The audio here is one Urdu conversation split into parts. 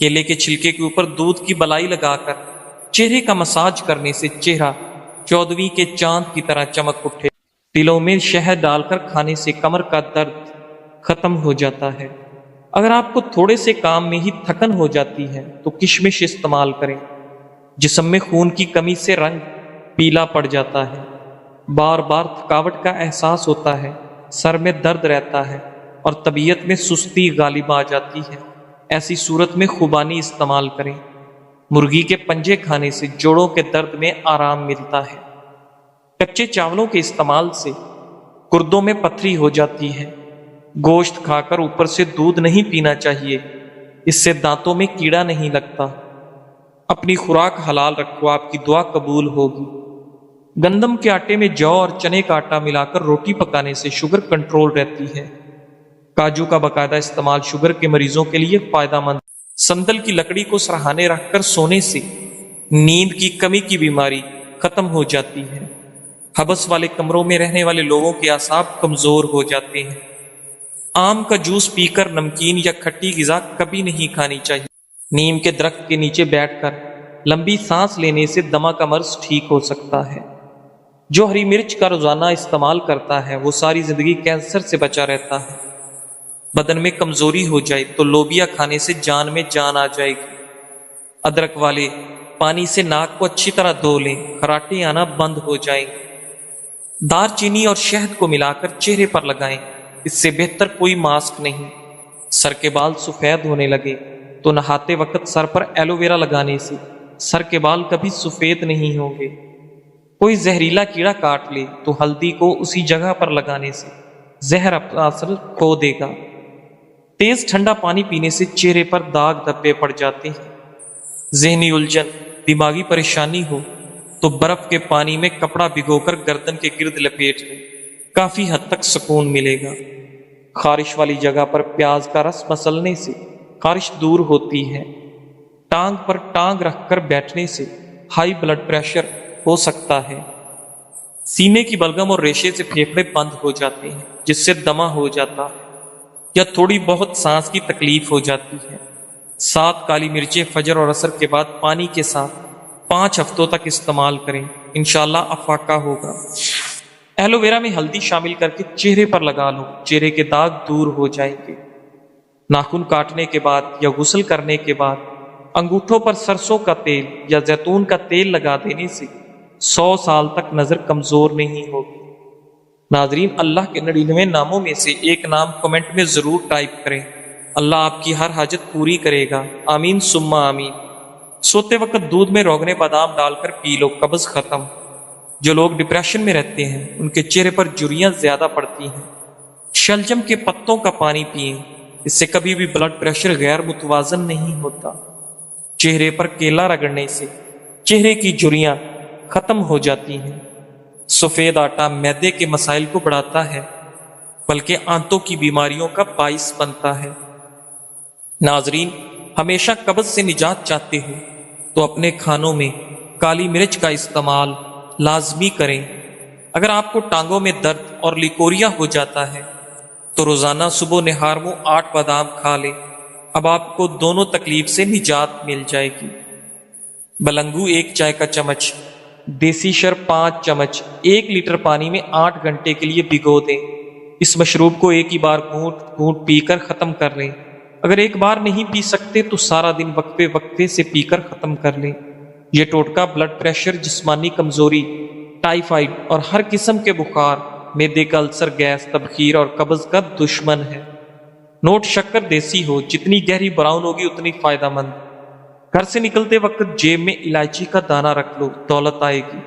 کیلے کے چھلکے کے اوپر دودھ کی بلائی لگا کر چہرے کا مساج کرنے سے چہرہ 14ویں کے چاند کی طرح چمک اٹھے۔ تلوں میں شہد ڈال کر کھانے سے کمر کا درد ختم ہو جاتا ہے۔ اگر آپ کو تھوڑے سے کام میں ہی تھکن ہو جاتی ہے تو کشمش استعمال کریں۔ جسم میں خون کی کمی سے رنگ پیلا پڑ جاتا ہے، بار بار تھکاوٹ کا احساس ہوتا ہے، سر میں درد رہتا ہے اور طبیعت میں سستی غالب آ جاتی ہے، ایسی صورت میں خوبانی استعمال کریں۔ مرغی کے پنجے کھانے سے جوڑوں کے درد میں آرام ملتا ہے۔ کچے چاولوں کے استعمال سے گردوں میں پتھری ہو جاتی ہے۔ گوشت کھا کر اوپر سے دودھ نہیں پینا چاہیے، اس سے دانتوں میں کیڑا نہیں لگتا۔ اپنی خوراک حلال رکھو، آپ کی دعا قبول ہوگی۔ گندم کے آٹے میں جو اور چنے کا آٹا ملا کر روٹی پکانے سے شوگر کنٹرول رہتی ہے۔ کاجو کا باقاعدہ استعمال شوگر کے مریضوں کے لیے فائدہ مند۔ سندل کی لکڑی کو سرہانے رکھ کر سونے سے نیند کی کمی کی بیماری ختم ہو جاتی ہے۔ حبس والے کمروں میں رہنے والے لوگوں کے اعصاب کمزور ہو جاتے ہیں۔ آم کا جوس پی کر نمکین یا کھٹی غذا کبھی نہیں کھانی چاہیے۔ نیم کے درخت کے نیچے بیٹھ کر لمبی سانس لینے سے دمہ کا مرض ٹھیک ہو سکتا ہے۔ جو ہری مرچ کا روزانہ استعمال کرتا ہے وہ ساری زندگی کینسر سے بچا رہتا ہے۔ بدن میں کمزوری ہو جائے تو لوبیا کھانے سے جان میں جان آ جائے گی۔ ادرک والے پانی سے ناک کو اچھی طرح دھو لیں، خراٹے آنا بند ہو جائیں گے۔ دار چینی اور شہد کو ملا کر چہرے پر لگائیں، اس سے بہتر کوئی ماسک نہیں۔ سر کے بال سفید ہونے لگے تو نہاتے وقت سر پر ایلو ویرا لگانے سے سر کے بال کبھی سفید نہیں ہوں گے۔ کوئی زہریلا کیڑا کاٹ لے تو ہلدی کو اسی جگہ پر لگانے سے زہر اپنا اثر کھو دے گا۔ تیز ٹھنڈا پانی پینے سے چہرے پر داغ دھبے پڑ جاتے ہیں۔ ذہنی الجھن، دماغی پریشانی ہو تو برف کے پانی میں کپڑا بھگو کر گردن کے گرد لپیٹ لیں، کافی حد تک سکون ملے گا۔ خارش والی جگہ پر پیاز کا رس مسلنے سے خارش دور ہوتی ہے۔ ٹانگ پر ٹانگ رکھ کر بیٹھنے سے ہائی بلڈ پریشر ہو سکتا ہے۔ سینے کی بلغم اور ریشے سے پھیپھڑے بند ہو جاتے ہیں، جس سے دمہ ہو جاتا ہے یا تھوڑی بہت سانس کی تکلیف ہو جاتی ہے۔ 7 کالی مرچیں فجر اور عصر کے بعد پانی کے ساتھ 5 ہفتوں تک استعمال کریں، انشاءاللہ افاقہ ہوگا۔ ایلو ویرا میں ہلدی شامل کر کے چہرے پر لگا لو، چہرے کے داغ دور ہو جائیں گے۔ ناخن کاٹنے کے بعد یا غسل کرنے کے بعد انگوٹھوں پر سرسوں کا تیل یا زیتون کا تیل لگا دینے سے 100 سال تک نظر کمزور نہیں ہوگی۔ ناظرین، اللہ کے 99 ناموں میں سے ایک نام کمنٹ میں ضرور ٹائپ کریں، اللہ آپ کی ہر حاجت پوری کرے گا، آمین ثم آمین۔ سوتے وقت دودھ میں روغن بادام ڈال کر پی لو، قبض ختم۔ جو لوگ ڈپریشن میں رہتے ہیں ان کے چہرے پر جھریاں زیادہ پڑتی ہیں۔ شلجم کے پتوں کا پانی پئیں، اس سے کبھی بھی بلڈ پریشر غیر متوازن نہیں ہوتا۔ چہرے پر کیلا رگڑنے سے چہرے کی جھریاں ختم ہو جاتی ہیں۔ سفید آٹا معدے کے مسائل کو بڑھاتا ہے بلکہ آنتوں کی بیماریوں کا باعث بنتا ہے۔ ناظرین، ہمیشہ قبض سے نجات چاہتے ہو تو اپنے کھانوں میں کالی مرچ کا استعمال لازمی کریں۔ اگر آپ کو ٹانگوں میں درد اور لیکوریا ہو جاتا ہے تو روزانہ صبح نہار منہ 8 بادام کھا لیں، اب آپ کو دونوں تکلیف سے نجات مل جائے گی۔ بلنگو 1 چائے کا چمچ، دیسی شر 5 چمچ 1 لیٹر پانی میں 8 گھنٹے کے لیے بھگو دیں۔ اس مشروب کو ایک ہی بار گھونٹ گھونٹ پی کر ختم کر لیں۔ اگر ایک بار نہیں پی سکتے تو سارا دن وقفے وقفے سے پی کر ختم کر لیں۔ یہ ٹوٹکا بلڈ پریشر، جسمانی کمزوری، ٹائیفائڈ اور ہر قسم کے بخار، معدے کا السر، گیس، تبخیر اور قبض کا دشمن ہے۔ نوٹ شکر دیسی ہو، جتنی گہری براؤن ہوگی اتنی فائدہ مند۔ گھر سے نکلتے وقت جیب میں الائچی کا دانہ رکھ لو، دولت آئے گی۔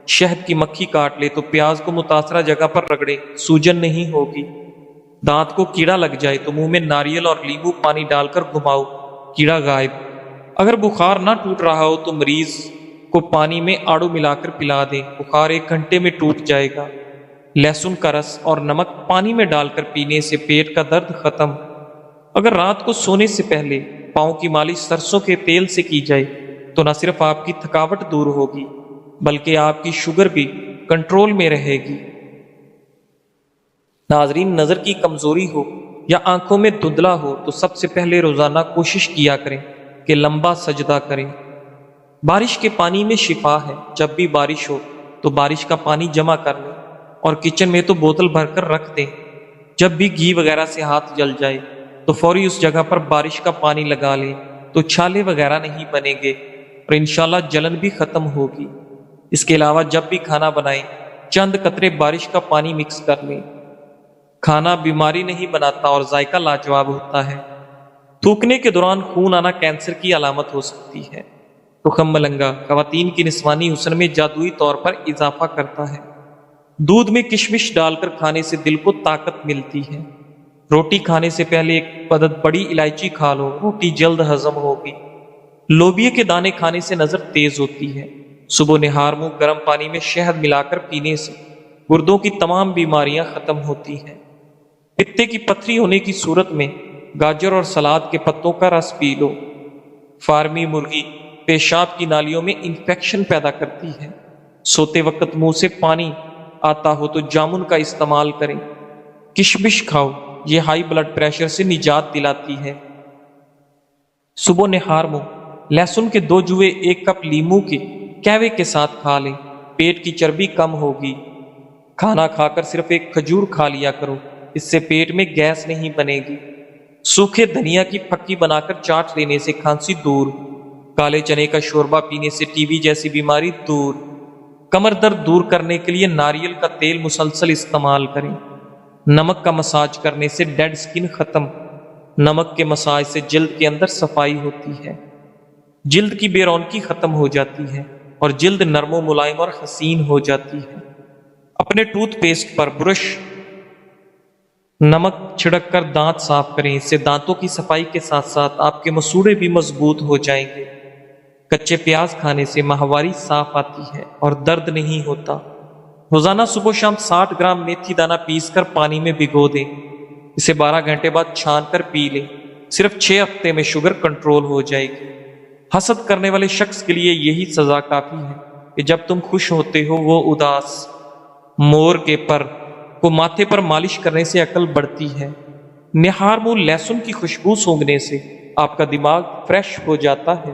شہد کی مکھی کاٹ لے تو پیاز کو متاثرہ جگہ پر رگڑے، سوجن نہیں ہوگی۔ دانت کو کیڑا لگ جائے تو منہ میں ناریل اور لیمو پانی ڈال کر گھماؤ، کیڑا غائب۔ اگر بخار نہ ٹوٹ رہا ہو تو مریض کو پانی میں آڑو ملا کر پلا دیں، بخار 1 گھنٹے میں ٹوٹ جائے گا۔ لہسن کا رس اور نمک پانی میں ڈال کر پینے سے پیٹ کا درد ختم۔ اگر رات کو سونے سے پہلے پاؤں کی مالش سرسوں کے تیل سے کی جائے تو نہ صرف آپ کی تھکاوٹ دور ہوگی بلکہ آپ کی شوگر بھی کنٹرول میں رہے گی۔ ناظرین، نظر کی کمزوری ہو یا آنکھوں میں دھندلا ہو تو سب سے پہلے روزانہ کوشش کیا کریں کہ لمبا سجدہ کریں۔ بارش کے پانی میں شفا ہے، جب بھی بارش ہو تو بارش کا پانی جمع کر لیں اور کچن میں تو بوتل بھر کر رکھ دیں۔ جب بھی گھی وغیرہ سے ہاتھ جل جائے تو فوری اس جگہ پر بارش کا پانی لگا لیں تو چھالے وغیرہ نہیں بنیں گے اور انشاءاللہ جلن بھی ختم ہوگی۔ اس کے علاوہ جب بھی کھانا بنائیں چند قطرے بارش کا پانی مکس کر لیں۔ کھانا بیماری نہیں بناتا اور ذائقہ لاجواب ہوتا ہے۔ تھوکنے کے دوران خون آنا کینسر کی علامت ہو سکتی ہے۔ تخم ملنگا خواتین کی نسوانی حسن میں جادوئی طور پر اضافہ کرتا ہے۔ دودھ میں کشمش ڈال کر کھانے سے دل کو طاقت ملتی ہے۔ روٹی کھانے سے پہلے ایک عدد بڑی الائچی کھا لو، روٹی جلد ہضم ہوگی۔ لوبیا کے دانے کھانے سے نظر تیز ہوتی ہے۔ صبح نہار منہ گرم پانی میں شہد ملا کر پینے سے گردوں کی تمام بیماریاں ختم ہوتی ہیں۔ پتے کی پتھری ہونے کی صورت میں گاجر اور سلاد کے پتوں کا رس پی لو۔ فارمی مرغی پیشاب کی نالیوں میں انفیکشن پیدا کرتی ہے۔ سوتے وقت منہ سے پانی آتا ہو تو جامن کا استعمال کریں۔ کشمش کھاؤ، یہ ہائی بلڈ پریشر سے نجات دلاتی ہے۔ صبح نہار منہ لہسن کے 2 جوے 1 کپ لیموں کے قہوے کے ساتھ کھا لیں، پیٹ کی چربی کم ہوگی۔ کھانا کھا کر صرف 1 کھجور کھا لیا کرو، اس سے پیٹ میں گیس نہیں بنے گی۔ سوکھے دھنیا کی پھکی بنا کر چاٹ لینے سے کھانسی دور۔ کالے چنے کا شوربہ پینے سے ٹی بی جیسی بیماری دور۔ کمر درد دور کرنے کے لیے ناریل کا تیل مسلسل استعمال کریں۔ نمک کا مساج کرنے سے ڈیڈ سکن ختم۔ نمک کے مساج سے جلد کے اندر صفائی ہوتی ہے، جلد کی بے رونقی ختم ہو جاتی ہے اور جلد نرم و ملائم اور حسین ہو جاتی ہے۔ اپنے ٹوتھ پیسٹ پر برش نمک چھڑک کر دانت صاف کریں، اس سے دانتوں کی صفائی کے ساتھ ساتھ آپ کے مسوڑے بھی مضبوط ہو جائیں گے۔ کچے پیاز کھانے سے ماہواری صاف آتی ہے اور درد نہیں ہوتا۔ روزانہ صبح و شام 60 گرام میتھی دانہ پیس کر پانی میں بھگو دیں، اسے 12 گھنٹے بعد چھان کر پی لیں۔ صرف 6 ہفتے میں شوگر کنٹرول ہو جائے گی۔ حسد کرنے والے شخص کے لیے یہی سزا کافی ہے کہ جب تم خوش ہوتے ہو وہ اداس۔ مور کے پر کو ماتھے پر مالش کرنے سے عقل بڑھتی ہے۔ نہار منہ لہسن کی خوشبو سونگھنے سے آپ کا دماغ فریش ہو جاتا ہے۔